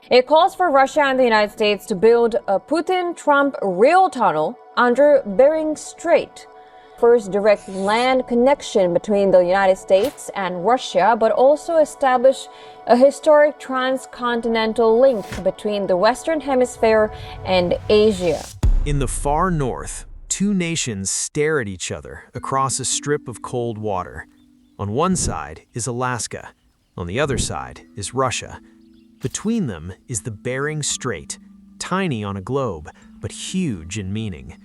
It calls for Russia and the United States to build a Putin-Trump rail tunnel under Bering Strait. First direct land connection between the United States and Russia, but also establish a historic transcontinental link between the Western Hemisphere and Asia. In the far north, two nations stare at each other across a strip of cold water. On one side is Alaska. On the other side is Russia. Between them is the Bering Strait, tiny on a globe, but huge in meaning.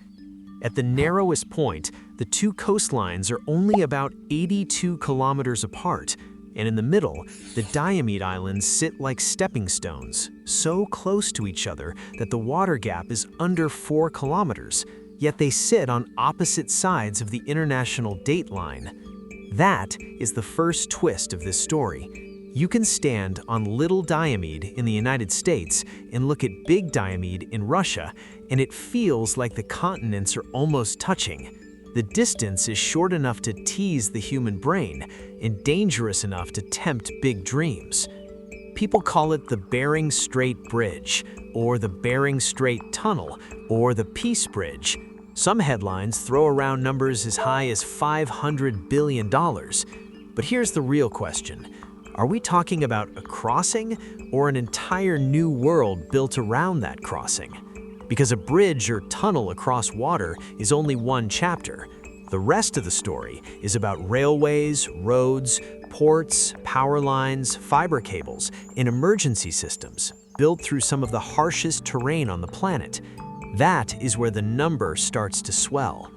At the narrowest point, the two coastlines are only about 82 kilometers apart, and in the middle, the Diomede Islands sit like stepping stones, so close to each other that the water gap is under 4 kilometers, yet they sit on opposite sides of the international date line. That is the first twist of this story. You can stand on Little Diomede in the United States and look at Big Diomede in Russia, and it feels like the continents are almost touching. The distance is short enough to tease the human brain and dangerous enough to tempt big dreams. People call it the Bering Strait Bridge, or the Bering Strait Tunnel, or the Peace Bridge. Some headlines throw around numbers as high as $500 billion. But here's the real question. Are we talking about a crossing or an entire new world built around that crossing? Because a bridge or tunnel across water is only one chapter. The rest of the story is about railways, roads, ports, power lines, fiber cables, and emergency systems built through some of the harshest terrain on the planet. That is where the number starts to swell.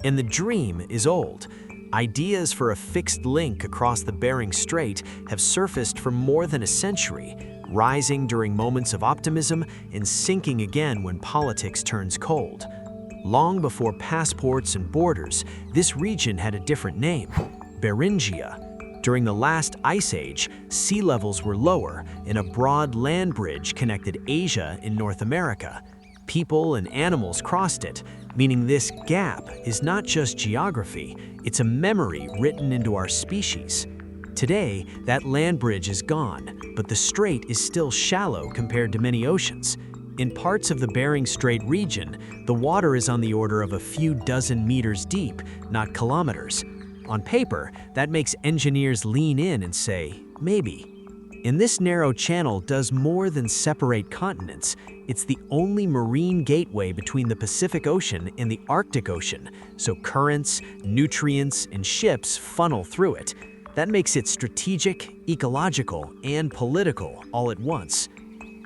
And the dream is old. Ideas for a fixed link across the Bering Strait have surfaced for more than a century, rising during moments of optimism and sinking again when politics turns cold. Long before passports and borders, this region had a different name, Beringia. During the last ice age, sea levels were lower and a broad land bridge connected Asia and North America. People and animals crossed it, meaning this gap is not just geography, it's a memory written into our species. Today, that land bridge is gone, but the strait is still shallow compared to many oceans. In parts of the Bering Strait region, the water is on the order of a few dozen meters deep, not kilometers. On paper, that makes engineers lean in and say, maybe. And this narrow channel does more than separate continents. It's the only marine gateway between the Pacific Ocean and the Arctic Ocean, so currents, nutrients, and ships funnel through it. That makes it strategic, ecological, and political all at once.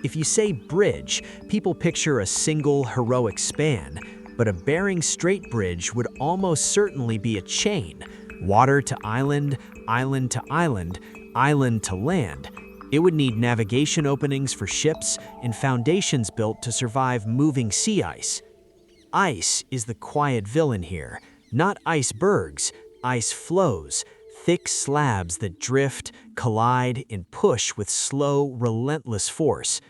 If you say bridge, people picture a single heroic span, but a Bering Strait Bridge would almost certainly be a chain, water to island, island to island, island to land. It would need navigation openings for ships and foundations built to survive moving sea ice. Ice is the quiet villain here, not icebergs, ice flows, thick slabs that drift, collide, and push with slow, relentless force.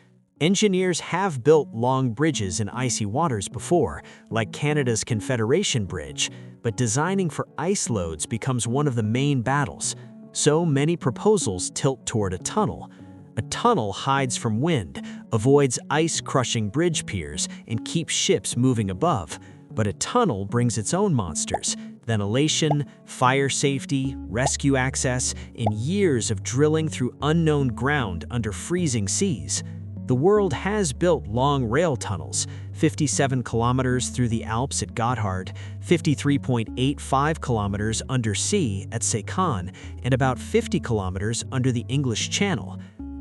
Engineers have built long bridges in icy waters before, like Canada's Confederation Bridge, but designing for ice loads becomes one of the main battles. So many proposals tilt toward a tunnel. A tunnel hides from wind, avoids ice-crushing bridge piers, and keeps ships moving above. But a tunnel brings its own monsters: ventilation, fire safety, rescue access, and years of drilling through unknown ground under freezing seas. The world has built long rail tunnels, 57 kilometers through the Alps at Gotthard, 53.85 kilometers undersea at Sekhan, and about 50 kilometers under the English Channel.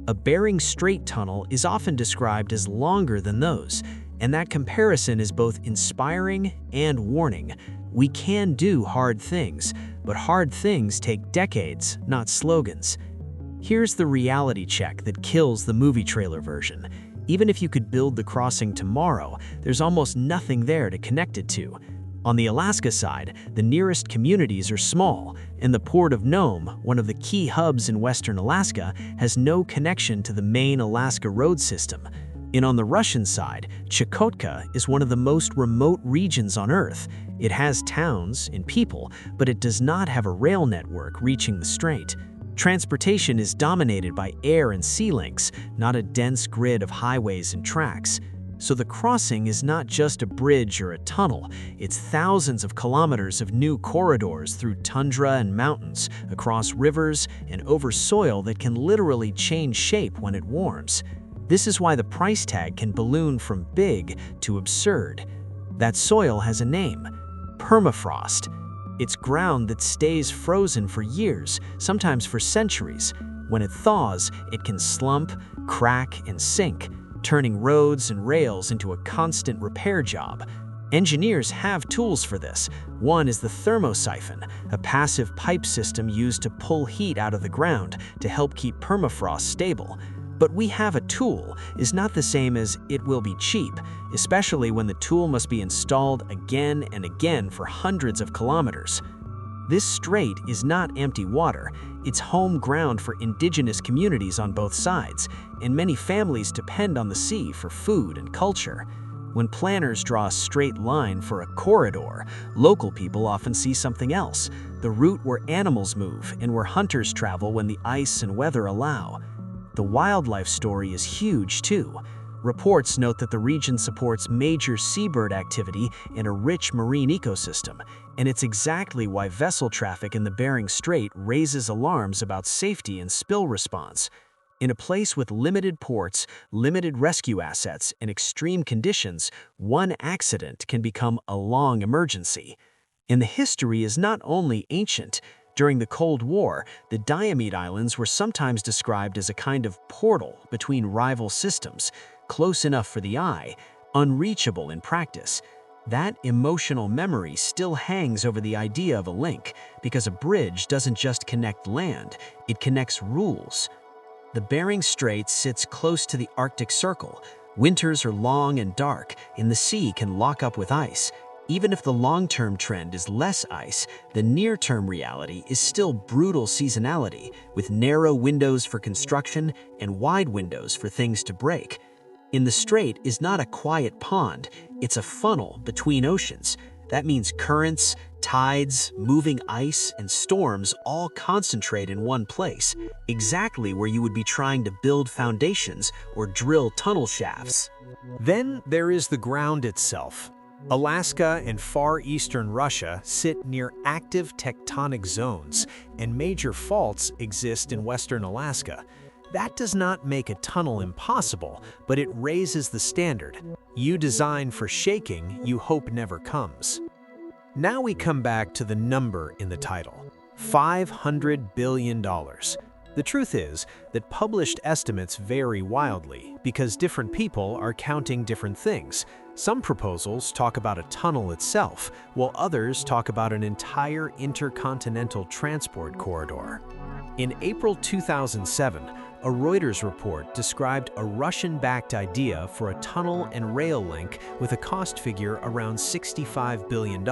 A Bering Strait tunnel is often described as longer than those, and that comparison is both inspiring and warning. We can do hard things, but hard things take decades, not slogans. Here's the reality check that kills the movie trailer version. Even if you could build the crossing tomorrow, there's almost nothing there to connect it to. On the Alaska side, the nearest communities are small, and the port of Nome, one of the key hubs in western Alaska, has no connection to the main Alaska road system. And on the Russian side, Chukotka is one of the most remote regions on Earth. It has towns and people, but it does not have a rail network reaching the strait. Transportation is dominated by air and sea links, not a dense grid of highways and tracks. So the crossing is not just a bridge or a tunnel, it's thousands of kilometers of new corridors through tundra and mountains, across rivers, and over soil that can literally change shape when it warms. This is why the price tag can balloon from big to absurd. That soil has a name: permafrost. It's ground that stays frozen for years, sometimes for centuries. When it thaws, it can slump, crack, and sink, turning roads and rails into a constant repair job. Engineers have tools for this. One is the thermosiphon, a passive pipe system used to pull heat out of the ground to help keep permafrost stable. But "we have a tool" is not the same as "it will be cheap," especially when the tool must be installed again and again for hundreds of kilometers. This strait is not empty water. It's home ground for indigenous communities on both sides, and many families depend on the sea for food and culture. When planners draw a straight line for a corridor, local people often see something else: the route where animals move and where hunters travel when the ice and weather allow. The wildlife story is huge too. Reports note that the region supports major seabird activity and a rich marine ecosystem, and it's exactly why vessel traffic in the Bering Strait raises alarms about safety and spill response. In a place with limited ports, limited rescue assets, and extreme conditions, one accident can become a long emergency. And the history is not only ancient. During the Cold War, the Diomede Islands were sometimes described as a kind of portal between rival systems, close enough for the eye, unreachable in practice. That emotional memory still hangs over the idea of a link, because a bridge doesn't just connect land, it connects rules. The Bering Strait sits close to the Arctic Circle. Winters are long and dark, and the sea can lock up with ice. Even if the long-term trend is less ice, the near-term reality is still brutal seasonality, with narrow windows for construction and wide windows for things to break. In the strait is not a quiet pond, it's a funnel between oceans. That means currents, tides, moving ice, and storms all concentrate in one place, exactly where you would be trying to build foundations or drill tunnel shafts. Then there is the ground itself. Alaska and far eastern Russia sit near active tectonic zones, and major faults exist in western Alaska. That does not make a tunnel impossible, but it raises the standard. You design for shaking you hope never comes. Now we come back to the number in the title: $500 billion. The truth is that published estimates vary wildly because different people are counting different things. Some proposals talk about a tunnel itself, while others talk about an entire intercontinental transport corridor. In April 2007, a Reuters report described a Russian-backed idea for a tunnel and rail link with a cost figure around $65 billion.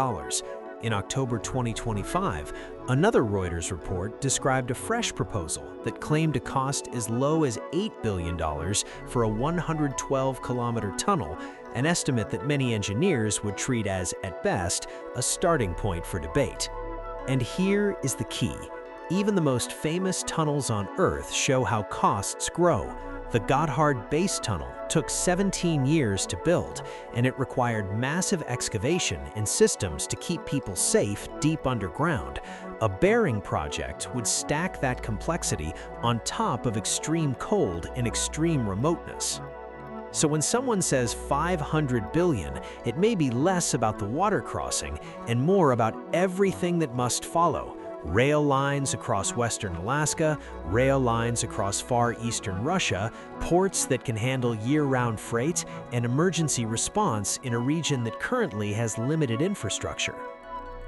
In October 2025, another Reuters report described a fresh proposal that claimed a cost as low as $8 billion for a 112-kilometer tunnel, an estimate that many engineers would treat as, at best, a starting point for debate. And here is the key. Even the most famous tunnels on Earth show how costs grow. The Gotthard Base Tunnel took 17 years to build, and it required massive excavation and systems to keep people safe deep underground. A Bering project would stack that complexity on top of extreme cold and extreme remoteness. So when someone says $500 billion, it may be less about the water crossing and more about everything that must follow. Rail lines across western Alaska, rail lines across far eastern Russia, ports that can handle year-round freight, and emergency response in a region that currently has limited infrastructure.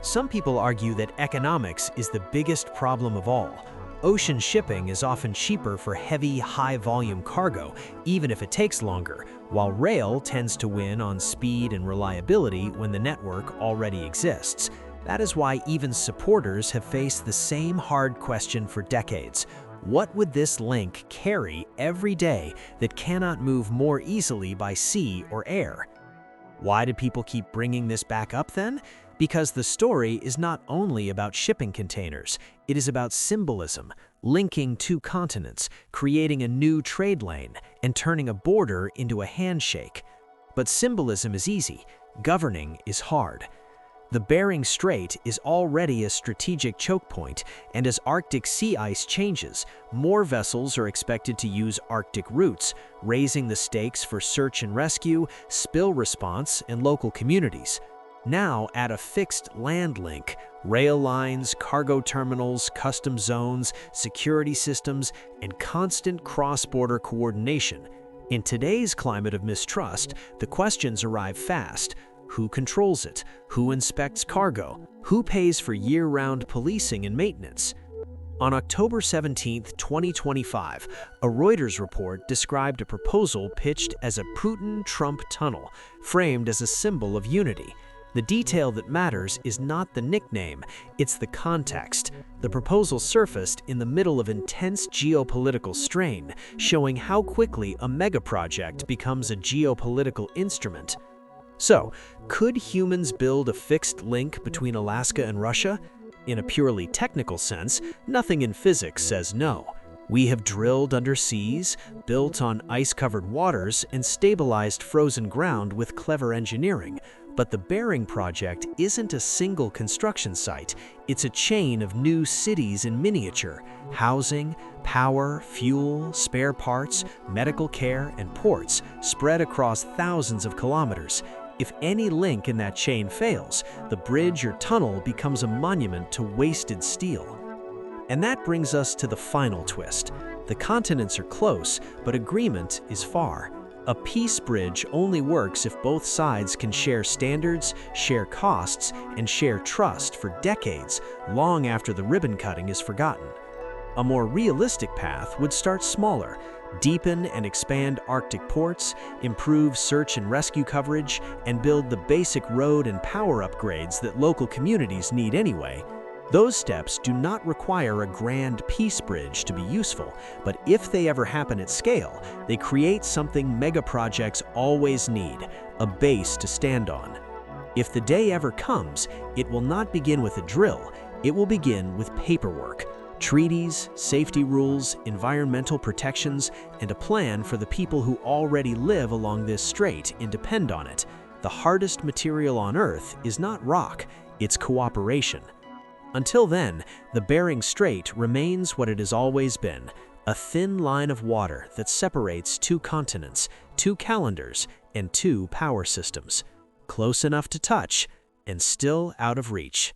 Some people argue that economics is the biggest problem of all. Ocean shipping is often cheaper for heavy, high-volume cargo, even if it takes longer, while rail tends to win on speed and reliability when the network already exists. That is why even supporters have faced the same hard question for decades. What would this link carry every day that cannot move more easily by sea or air? Why do people keep bringing this back up then? Because the story is not only about shipping containers, it is about symbolism, linking two continents, creating a new trade lane, and turning a border into a handshake. But symbolism is easy, governing is hard. The Bering Strait is already a strategic choke point, and as Arctic sea ice changes, more vessels are expected to use Arctic routes, raising the stakes for search and rescue, spill response, and local communities. Now add a fixed land link, rail lines, cargo terminals, custom zones, security systems, and constant cross-border coordination. In today's climate of mistrust, the questions arrive fast. Who controls it? Who inspects cargo? Who pays for year-round policing and maintenance? On October 17, 2025, a Reuters report described a proposal pitched as a Putin-Trump tunnel, framed as a symbol of unity. The detail that matters is not the nickname, it's the context. The proposal surfaced in the middle of intense geopolitical strain, showing how quickly a megaproject becomes a geopolitical instrument. So, could humans build a fixed link between Alaska and Russia? In a purely technical sense, nothing in physics says no. We have drilled under seas, built on ice-covered waters, and stabilized frozen ground with clever engineering. But the Bering Project isn't a single construction site, it's a chain of new cities in miniature. Housing, power, fuel, spare parts, medical care, and ports spread across thousands of kilometers. If any link in that chain fails, the bridge or tunnel becomes a monument to wasted steel. And that brings us to the final twist. The continents are close, but agreement is far. A peace bridge only works if both sides can share standards, share costs, and share trust for decades, long after the ribbon cutting is forgotten. A more realistic path would start smaller, deepen and expand Arctic ports, improve search and rescue coverage, and build the basic road and power upgrades that local communities need anyway. Those steps do not require a grand peace bridge to be useful, but if they ever happen at scale, they create something megaprojects always need, a base to stand on. If the day ever comes, it will not begin with a drill, it will begin with paperwork. Treaties, safety rules, environmental protections, and a plan for the people who already live along this strait and depend on it. The hardest material on Earth is not rock, it's cooperation. Until then, the Bering Strait remains what it has always been, a thin line of water that separates two continents, two calendars, and two power systems. Close enough to touch, and still out of reach.